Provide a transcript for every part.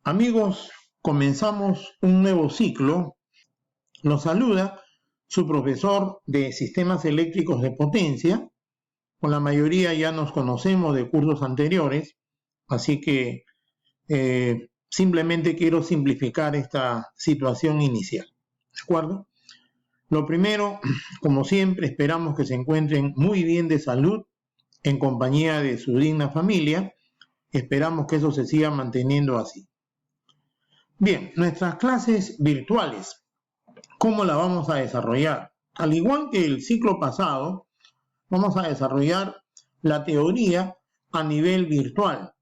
Amigos, comenzamos un nuevo ciclo. Los saluda su profesor de Sistemas Eléctricos de Potencia. Con la mayoría ya nos conocemos de cursos anteriores, así que simplemente quiero simplificar esta situación inicial. ¿De acuerdo? Lo primero, como siempre, esperamos que se encuentren muy bien de salud en compañía de su digna familia. Esperamos que eso se siga manteniendo así. Bien, nuestras clases virtuales, ¿cómo las vamos a desarrollar? Al igual que el ciclo pasado, vamos a desarrollar la teoría a nivel virtual.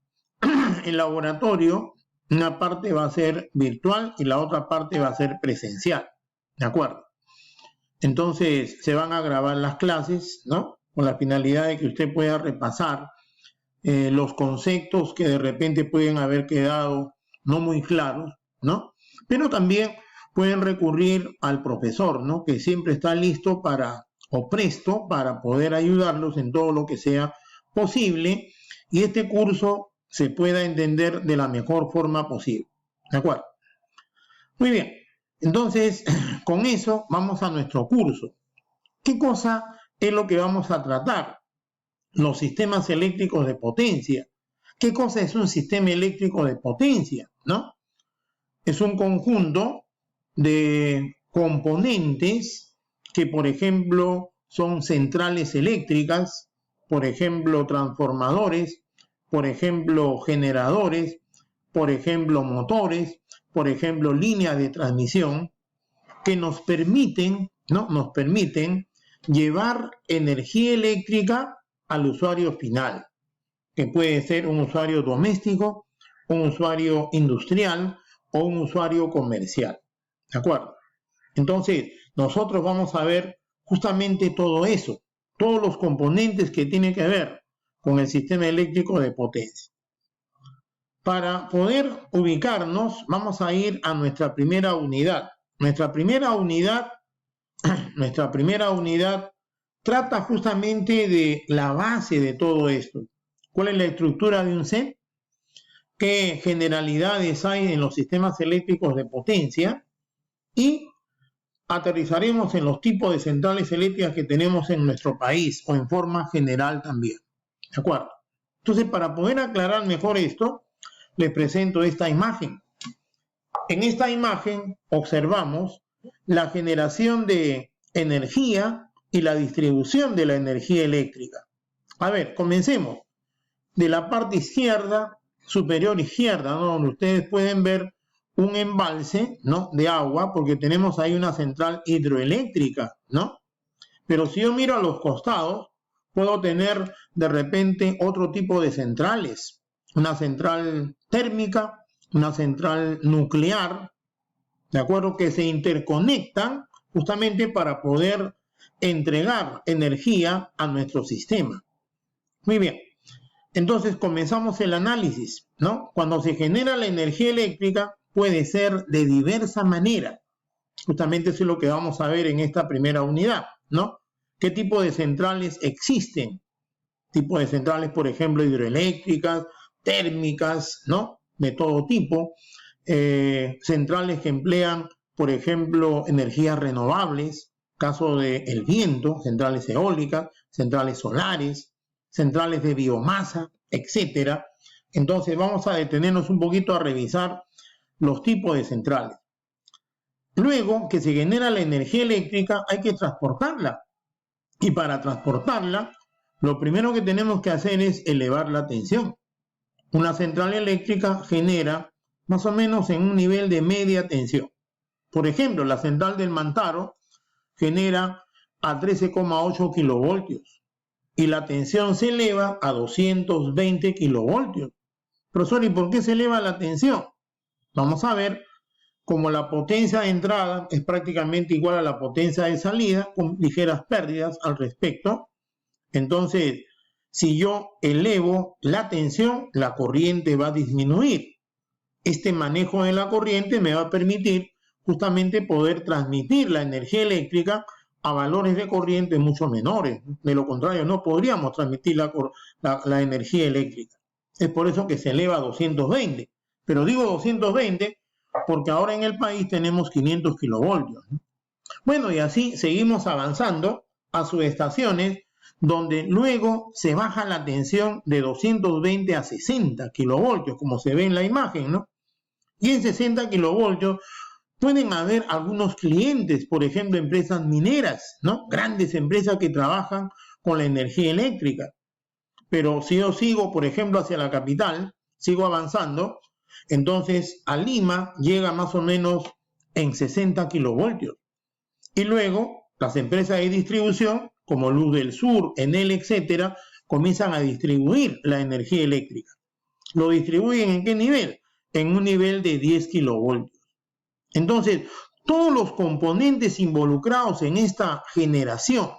El laboratorio, una parte va a ser virtual y la otra parte va a ser presencial, ¿de acuerdo? Entonces se van a grabar las clases, ¿no? Con la finalidad de que usted pueda repasar los conceptos que de repente pueden haber quedado no muy claros, ¿no? Pero también pueden recurrir al profesor, ¿no? Que siempre está listo o presto para poder ayudarlos en todo lo que sea posible y este curso se pueda entender de la mejor forma posible, ¿de acuerdo? Muy bien, entonces con eso vamos a nuestro curso. ¿Qué cosa es lo que vamos a tratar? Los sistemas eléctricos de potencia. ¿Qué cosa es un sistema eléctrico de potencia? ¿No? Es un conjunto de componentes que, por ejemplo, son centrales eléctricas, por ejemplo, transformadores, por ejemplo, generadores, por ejemplo, motores, por ejemplo, líneas de transmisión, que nos permiten, ¿no? Nos permiten llevar energía eléctrica al usuario final, que puede ser un usuario doméstico, un usuario industrial o un usuario comercial. ¿De acuerdo? Entonces, nosotros vamos a ver justamente todo eso, todos los componentes que tienen que ver con el sistema eléctrico de potencia. Para poder ubicarnos, vamos a ir a nuestra primera unidad. Nuestra primera unidad trata justamente de la base de todo esto. ¿Cuál es la estructura de un set? ¿Qué generalidades hay en los sistemas eléctricos de potencia? Y aterrizaremos en los tipos de centrales eléctricas que tenemos en nuestro país o en forma general también. ¿De acuerdo? Entonces, para poder aclarar mejor esto, les presento esta imagen. En esta imagen observamos la generación de energía y la distribución de la energía eléctrica. A ver, comencemos. De la parte izquierda, superior izquierda, ¿no? Donde ustedes pueden ver un embalse, ¿no? De agua, porque tenemos ahí una central hidroeléctrica, ¿no? Pero si yo miro a los costados, puedo tener de repente otro tipo de centrales. Una central térmica, una central nuclear, ¿de acuerdo? Que se interconectan justamente para poder entregar energía a nuestro sistema. Muy bien, entonces comenzamos el análisis, ¿no? Cuando se genera la energía eléctrica puede ser de diversa manera. Justamente eso es lo que vamos a ver en esta primera unidad, ¿no? ¿Qué tipo de centrales existen? Tipos de centrales, por ejemplo, hidroeléctricas, térmicas, ¿no? De todo tipo. Centrales que emplean, por ejemplo, energías renovables, caso del viento, centrales eólicas, centrales solares, centrales de biomasa, etcétera. Entonces vamos a detenernos un poquito a revisar los tipos de centrales. Luego que se genera la energía eléctrica hay que transportarla. Y para transportarla, lo primero que tenemos que hacer es elevar la tensión. Una central eléctrica genera más o menos en un nivel de media tensión. Por ejemplo, la central del Mantaro genera a 13,8 kilovoltios y la tensión se eleva a 220 kilovoltios. Profesor, ¿y por qué se eleva la tensión? Vamos a ver, como la potencia de entrada es prácticamente igual a la potencia de salida, con ligeras pérdidas al respecto, entonces, si yo elevo la tensión, la corriente va a disminuir. Este manejo de la corriente me va a permitir justamente poder transmitir la energía eléctrica a valores de corriente mucho menores. De lo contrario, no podríamos transmitir la energía eléctrica. Es por eso que se eleva a 220. Pero digo 220 porque ahora en el país tenemos 500 kilovoltios. Bueno, y así seguimos avanzando a subestaciones donde luego se baja la tensión de 220 a 60 kilovoltios, como se ve en la imagen, ¿no? Y en 60 kilovoltios pueden haber algunos clientes, por ejemplo, empresas mineras, ¿no? Grandes empresas que trabajan con la energía eléctrica. Pero si yo sigo, por ejemplo, hacia la capital, sigo avanzando, entonces a Lima llega más o menos en 60 kilovoltios. Y luego las empresas de distribución, como Luz del Sur, Enel, etcétera, comienzan a distribuir la energía eléctrica. ¿Lo distribuyen en qué nivel? En un nivel de 10 kilovoltios. Entonces, todos los componentes involucrados en esta generación,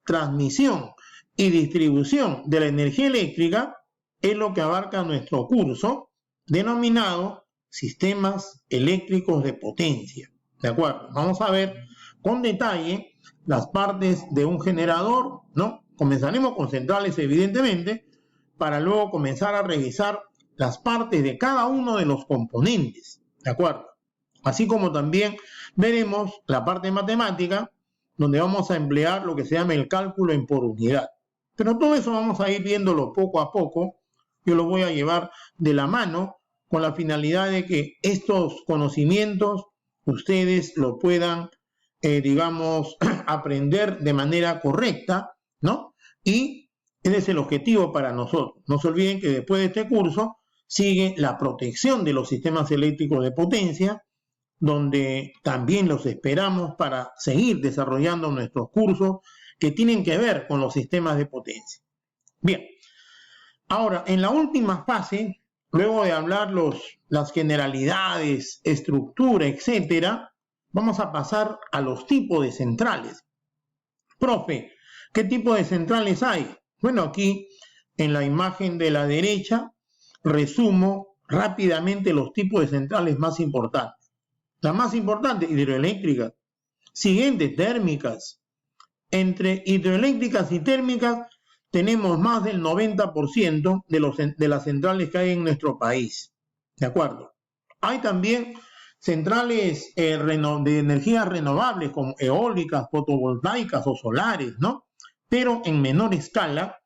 transmisión y distribución de la energía eléctrica es lo que abarca nuestro curso denominado Sistemas Eléctricos de Potencia. ¿De acuerdo? Vamos a ver con detalle las partes de un generador, ¿no? Comenzaremos con centrales, evidentemente, para luego comenzar a revisar las partes de cada uno de los componentes, ¿de acuerdo? Así como también veremos la parte matemática, donde vamos a emplear lo que se llama el cálculo en por unidad. Pero todo eso vamos a ir viéndolo poco a poco. Yo lo voy a llevar de la mano con la finalidad de que estos conocimientos ustedes lo puedan digamos, aprender de manera correcta, ¿no? Y ese es el objetivo para nosotros. No se olviden que después de este curso sigue la protección de los sistemas eléctricos de potencia, donde también los esperamos para seguir desarrollando nuestros cursos que tienen que ver con los sistemas de potencia. Bien, ahora, en la última fase, luego de hablar las generalidades, estructura, etcétera, vamos a pasar a los tipos de centrales. Profe, ¿qué tipo de centrales hay? Bueno, aquí en la imagen de la derecha resumo rápidamente los tipos de centrales más importantes. Las más importantes, hidroeléctricas. Siguiente, térmicas. Entre hidroeléctricas y térmicas tenemos más del 90% de las centrales que hay en nuestro país. ¿De acuerdo? Hay también centrales de energías renovables como eólicas, fotovoltaicas o solares, ¿no? Pero en menor escala,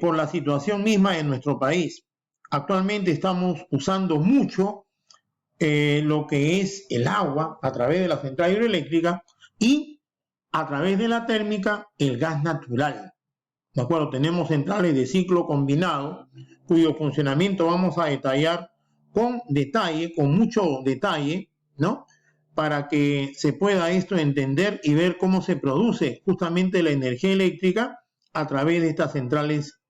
por la situación misma de nuestro país. Actualmente estamos usando mucho lo que es el agua a través de la central hidroeléctrica y a través de la térmica el gas natural. ¿De acuerdo? Tenemos centrales de ciclo combinado cuyo funcionamiento vamos a detallar con detalle, con mucho detalle, ¿no? Para que se pueda esto entender y ver cómo se produce justamente la energía eléctrica a través de estas centrales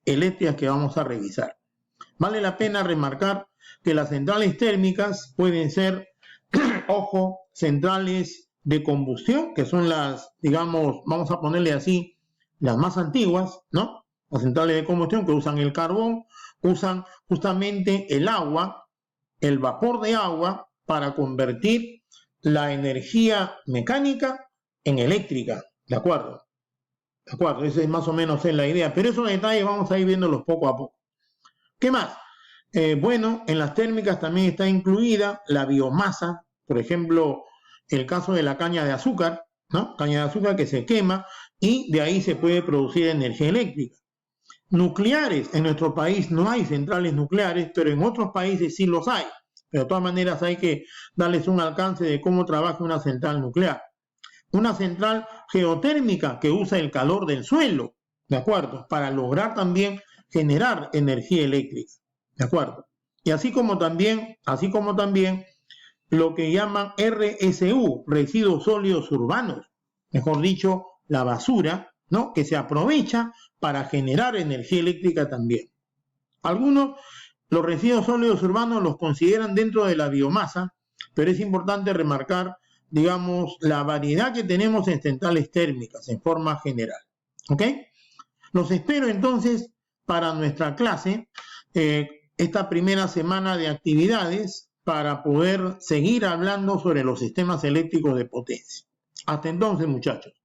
eléctricas que vamos a revisar. Vale la pena remarcar que las centrales térmicas pueden ser, ojo, centrales de combustión, que son las, digamos, vamos a ponerle así, las más antiguas, ¿no? Las centrales de combustión que usan el carbón, usan justamente el agua, el vapor de agua, para convertir la energía mecánica en eléctrica, ¿de acuerdo? ¿De acuerdo? Esa es más o menos la idea, pero esos detalles vamos a ir viéndolos poco a poco. ¿Qué más? Bueno, en las térmicas también está incluida la biomasa, por ejemplo, el caso de la caña de azúcar, ¿no? Caña de azúcar que se quema y de ahí se puede producir energía eléctrica. Nucleares, en nuestro país no hay centrales nucleares, pero en otros países sí los hay. Pero de todas maneras hay que darles un alcance de cómo trabaja una central nuclear. Una central geotérmica que usa el calor del suelo, ¿de acuerdo? Para lograr también generar energía eléctrica, ¿de acuerdo? Y así como también lo que llaman RSU, residuos sólidos urbanos, mejor dicho, la basura, ¿no? Que se aprovecha para generar energía eléctrica también. Algunos, los residuos sólidos urbanos los consideran dentro de la biomasa, pero es importante remarcar, digamos, la variedad que tenemos en centrales térmicas en forma general. ¿Ok? Los espero entonces para nuestra clase, esta primera semana de actividades, para poder seguir hablando sobre los sistemas eléctricos de potencia. Hasta entonces, muchachos.